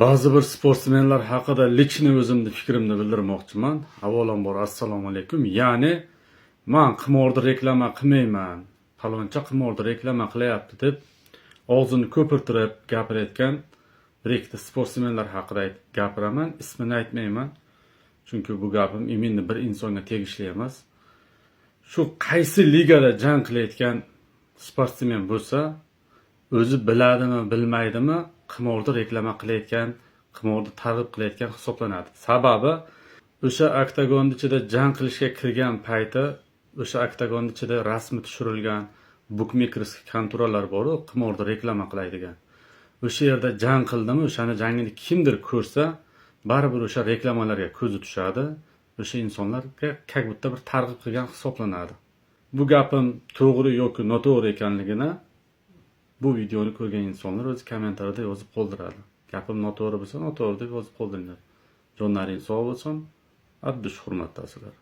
Ba'zi bir sportsmenlar haqida lichni o'zimni fikrimni bildirmoqchiman. Avvalambor assalomu alaykum. Ya'ni men qimorni reklama qilmayman, faloncha qimorni reklama qilyapti deb og'zini ko'pirtirib gapirayotgan bir ikkita sportsmenlar haqida gapiraman. Ismini aytmayman. Chunki bu gapim iminni bir insonga tegishli emas. Shu qaysi ligada jang qilayotgan sportsmen bo'lsa, o'zi biladimi, bilmaydimi, qimorni reklama qilayotgan, qimorni targ'ib qilayotgan hisoblanadi. Sababi o'sha oktagon ichida jang qilishga kirgan payti, o'sha oktagon ichida rasmi tushirilgan bukmekerskiy kontoralar bor, qimorni reklama qilaydigan. O'sha yerda jang qildimi, o'shani jangini kimdir ko'rsa, baribir o'sha reklamalarga ko'zi tushadi. O'sha insonlarga как будто bir targ'ib qilgan hisoblanadi. Bu gapim to'g'ri yoki noto'g'ri ekanligini bu videoni ko'rgan insonlar o'z kommentariyada yozib qoldiradi. Gapim noto'g'ri bo'lsa, noto'g'ri deb yozib qoldiringlar. Jonlaring sog' bo'lsin. Abdush hurmatdasilar.